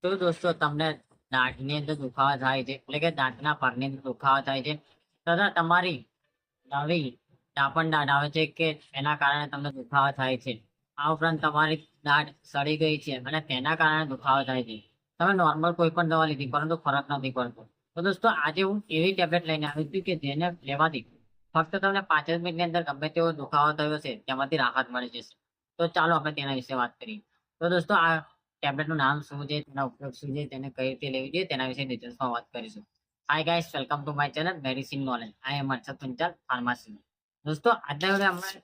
તો દોસ્તો તમને દાંતની અંદર દુખાવા થાય છે એટલે કે દાંતના ભાગની અંદર દુખાવા થાય છે તથા તમારી નવી ડાપણ દાઢ આવે છે કે એના કારણે તમને દુખાવા થાય છે. આ ઉપરાંત તમારી દાઢ સડી ગઈ છે અને તેના કારણે દુખાવો થાય છે. તમે નોર્મલ કોઈ પણ દવા લીધી પરંતુ ફરક નથી પડતો. તો દોસ્તો આજે હું એવી ટેબ્લેટ લઈને આવી છું કે જેને લેવાથી ફક્ત તમને 5 જ મિનિટની અંદર ગમે તેવો દુખાવો થયો છે તેમાંથી રાહત મળી જશે. તો ચાલો આપણે તેના વિશે વાત કરીએ. તો દોસ્તો આ ટેબ્લેટનું નામ શું છે, તેના ઉપયોગ શું છે, તેને કઈ રીતે લેવી જોઈએ તેના વિશે ડિટેલ્સમાં વાત કરીશું. Hi guys, welcome to my channel medicine knowledge. I am Harshad Panchal, pharmacy. દોસ્તો આજના વિડીયો આપણે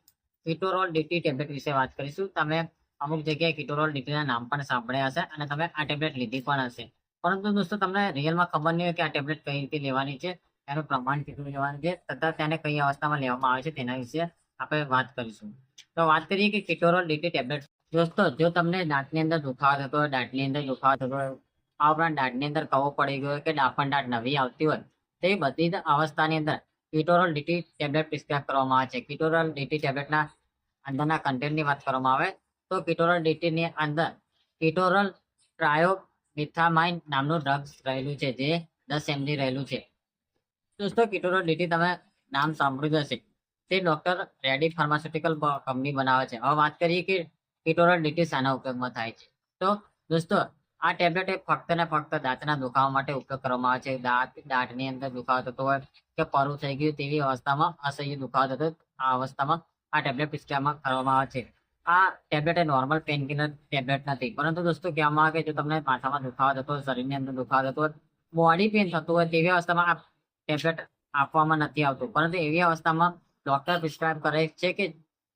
કિટોરોલ ડીટી ટેબ્લેટ વિશે વાત કરીશું. તમે અમુક જગ્યાએ કિટોરોલ ડીટીના નામ પણ સાંભળ્યા હશે અને તમે આ ટેબ્લેટ લીધી પણ હશે. પરંતુ દોસ્તો તમને રિયલમાં ખબર નહીં હોય કે આ ટેબ્લેટ કઈ રીતે લેવાની છે, એનું પ્રમાણ કેટલું લેવાનું છે તથા તેને કઈ અવસ્થામાં લેવામાં આવે છે તેના વિશે આપણે વાત કરીશું. તો વાત કરીએ કે કિટોરોલ ડીટી ટેબ્લેટ. દોસ્તો જો તમને દાંતની અંદર દુખાવો થતો હોય, દાંતની અંદર દુખાવો થતો હોય, આ ઉપરાંત દાંતની અંદર કવો પડી ગયો હોય કે ડાફણ દાંત નવી આવતી હોય, તે બધી જ અવસ્થાની અંદર કિટોરોલ ડીટી ટેબ્લેટ પ્રિસ્ક્રાઇબ કરવામાં આવે છે. કિટોરોલ ડીટી ટેબ્લેટના અંદરના કન્ટેન્ટની વાત કરવામાં આવે તો કિટોરોલ ડીટીની અંદર કિટોરોલ ટ્રાયોમિથામાઇન નામનું ડ્રગ્સ રહેલું છે જે 10 mg રહેલું છે. દોસ્તો કિટોરોલ ડીટી તમે નામ સાંભળ્યું જ હશે. તે ડોક્ટર રેડી ફાર્માસ્યુટિકલ કંપની બનાવે છે. હવે વાત કરીએ કે કિટોરોલ ડીટી શાના ઉપયોગમાં થાય છે. તો દોસ્તો આ ટેબ્લેટ એ ફક્ત ને ફક્ત દાંતના દુખાવા માટે ઉપયોગ કરવામાં આવે છે. દાંતની અંદર દુખાવો થતો હોય કે પરું થઈ ગયું તેવી અવસ્થામાં, અસહ્ય દુખાવો થતો હોય, આ અવસ્થામાં આ ટેબ્લેટ પ્રિસ્ક્રાઇબ કરવામાં આવે છે. આ ટેબ્લેટ એ નોર્મલ પેન કિલર ટેબ્લેટ નથી, પરંતુ દોસ્તો કહેવામાં આવે કે જો તમને માથામાં દુખાવો થતો હોય, શરીરની અંદર દુખાવો થતો હોય, બોડી પેન થતું હોય તેવી અવસ્થામાં આ ટેબ્લેટ આપવામાં નથી આવતું. પરંતુ એવી અવસ્થામાં ડોક્ટર પ્રિસ્ક્રાઇબ કરે છે કે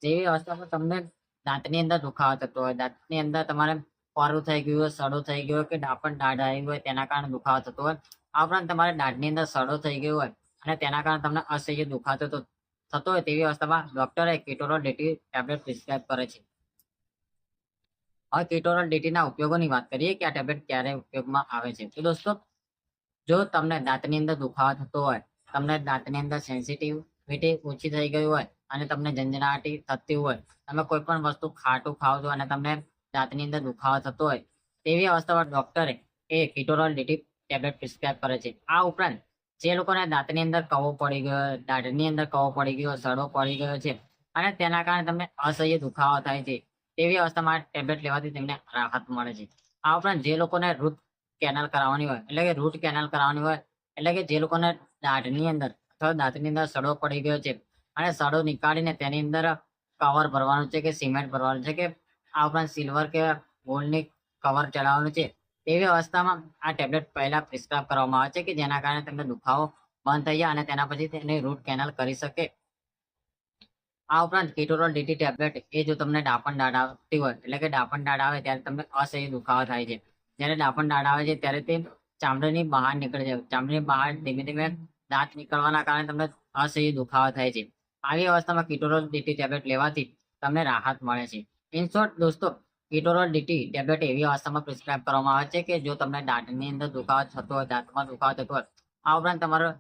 જેવી અવસ્થામાં તમને દાંતની અંદર દુખાવો થતો હોય, દાંતની અંદર તમારે પરું થઈ ગયું હોય, સડો થઈ ગયો હોય કે ડાપણ દાઢ આવી હોય તેના કારણે દુખાવો થતો હોય, આ ઉપરાંત તમારે દાંતની અંદર સડો થઈ ગયો હોય અને તેના કારણે તમને અસહ્ય દુખાવો થતો હોય તેવી અવસ્થામાં ડોક્ટરે કિટોરોલ ડીટી ટેબ્લેટ પ્રિસ્ક્રાઇબ કરે છે. હવે કિટોરોલ ડીટીના ઉપયોગોની વાત કરીએ કે આ ટેબ્લેટ ક્યારે ઉપયોગમાં આવે છે. તો દોસ્તો જો તમને દાંતની અંદર દુખાવો થતો હોય, તમને દાંતની અંદર સેન્સિટિવિટી ઓછી થઈ ગઈ હોય અને તમને ઝંઝણાટી થતી હોય, તમે કોઈ પણ વસ્તુ ખાટું ખાવ છો અને તમને દાંતની અંદર દુખાવો થતો હોય, તેવી અવસ્થામાં ડોક્ટરે એ કિટોરોલ ડીટી ટેબ્લેટ પ્રિસ્ક્રાઇબ કરે છે. આ ઉપરાંત જે લોકોને દાંતની અંદર કવો પડી ગયો, દાઢની અંદર કવો પડી ગયો, સડો પડી ગયો છે અને તેના કારણે તમને અસહ્ય દુખાવો થાય છે, તેવી અવસ્થામાં ટેબ્લેટ લેવાથી તેમને રાહત મળે છે. આ ઉપરાંત જે લોકોને રૂટ કેનાલ કરાવવાની હોય, એટલે કે રૂટ કેનાલ કરાવવાની હોય, એટલે કે જે લોકોને દાઢની અંદર અથવા દાંતની અંદર સડો પડી ગયો છે અને સડો નીકાળીને તેની અંદર કવર ભરવાનું છે કે સિમેન્ટ ભરવાનું છે કે આ ઉપરાંત સિલ્વર કે ગોલ્ડની કવર ચડાવવાનું છે, તેવી અવસ્થામાં આ ટેબ્લેટ પહેલા પ્રિસ્ક્રાઇબ કરવામાં આવે છે કે જેના કારણે તમને દુખાવો બંધ થઈ જાય અને તેના પછી તેની રૂટ કેનાલ કરી શકે. આ ઉપરાંત કિટોરોલ ડીટી ટેબ્લેટ એ જો તમને ડાપણ દાઢ આવતી હોય, એટલે કે ડાપણ દાઢ આવે ત્યારે તમને અસહ્ય દુખાવો થાય છે. જ્યારે ડાપણ દાઢ આવે છે ત્યારે તે ચામડીની બહાર નીકળે છે. ચામડીની બહાર ધીમે ધીમે દાંત નીકળવાના કારણે તમને અસહ્ય દુખાવો થાય છે. આવી અવસ્થામાં કિટોરોલ ડીટી ટેબ્લેટ લેવાથી તમને રાહત મળે છે. ઇન શોર્ટ દોસ્તો, કિટોરોલ ડીટી ટેબ્લેટ એવી અવસ્થામાં પ્રિસ્ક્રાઇબ કરવામાં આવે છે કે જો તમને દાંતની અંદર દુખાવો થતો હોય, દાંતમાં દુખાવો થતો હોય, આ ઉપરાંત તમારો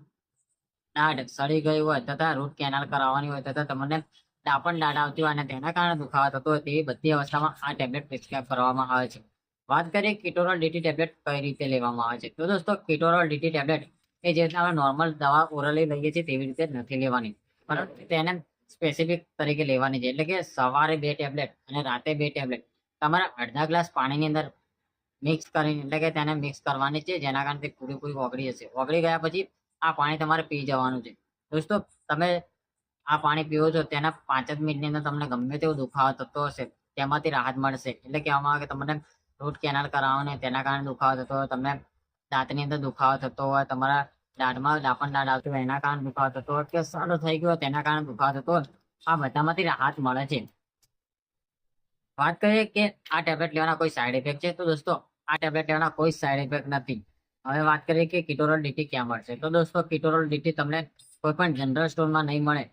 દાઢ સડી ગઈ હોય તથા રૂટ કેનાલ કરાવવાની હોય તથા તમને ડાપણ દાઢ આવતી હોય અને તેના કારણે દુખાવો થતો હોય તેવી બધી અવસ્થામાં આ ટેબ્લેટ પ્રિસ્ક્રાઇબ કરવામાં આવે છે. વાત કરીએ કિટોરોલ ડીટી ટેબ્લેટ કઈ રીતે લેવામાં આવે છે. તો દોસ્તો કિટોરોલ ડીટી ટેબ્લેટ એ જે આપણે નોર્મલ દવા ઓરલી લઈએ છીએ તેવી રીતે નથી લેવાની, પરંતુ તેને સ્પેસિફિક તરીકે લેવાની છે. એટલે કે સવારે 2 ટેબ્લેટ અને રાતે 2 ટેબ્લેટ તમારે અડધા ગ્લાસ પાણીની અંદર મિક્સ કરીને, એટલે કે તેને મિક્સ કરવાની છે જેના કારણે તે પૂરેપૂરી ઓગળી જશે. ઓગળી ગયા પછી આ પાણી તમારે પી જવાનું છે. દોસ્તો તમે આ પાણી પીવો છો તેના 5 જ મિનિટની અંદર તમને ગમે તેવો દુખાવો થતો હશે તેમાંથી રાહત મળશે. એટલે કહેવામાં આવે કે તમને રૂટ કેનાલ કરાવવાની તેના કારણે દુખાવો થતો હોય, તમને દાંતની અંદર દુખાવો થતો હોય, તમારા દાઢમાં ડાપણ દાઢ આવતી હોય એના કારણે દુખાવો થતો હોય કે સડો થઈ ગયો હોય તેના કારણે દુખાવો થતો હોય, આ બધામાંથી રાહત મળે છે. વાત કરીએ કે આ ટેબ્લેટ લેવાના કોઈ સાઈડ ઇફેક્ટ છે. તો દોસ્તો આ ટેબ્લેટ લેવાના કોઈ સાઈડ ઇફેક્ટ નથી. હવે વાત કરીએ કે કિટોરોલ ડીટી ક્યાં મળશે. તો દોસ્તો કિટોરોલ ડીટી તમને કોઈ પણ જનરલ સ્ટોરમાં નહીં મળે,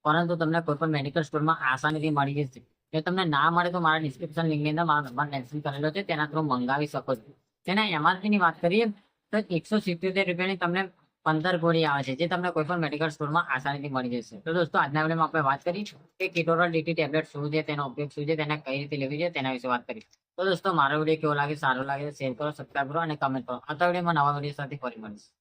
પરંતુ તમને કોઈ પણ મેડિકલ સ્ટોરમાં આસાનીથી મળી જશે. જો તમને ના મળે તો મારા ડિસ્ક્રિપ્શન લિંકની અંદર મારો નંબર મેન્શન કરેલો છે, તેના થ્રુ મંગાવી શકો છો. તેના એમઆરપી ની વાત કરીએ તો 177 રૂપિયાની તમને 15 ગોળી આવે છે, જે તમને કોઈ પણ મેડિકલ સ્ટોરમાં આસાનીથી મળી જશે. તો દોસ્તો આજના વિડીયોમાં આપણે વાત કરી કે કિટોરલ ડીટી ટેબ્લેટ શું છે, તેનો ઉપયોગ શું છે, તેને કઈ રીતે લેવી જોઈએ તેના વિશે વાત કરી. તો દોસ્તો મારો વિડીયો કેવો લાગે, સારો લાગે તો શેર કરો, સબસ્ક્રાઇબ કરો અને કમેન્ટ કરો. આવતા વિડીયોમાં નવા વિડીયો સાથે ફરી મળીશું.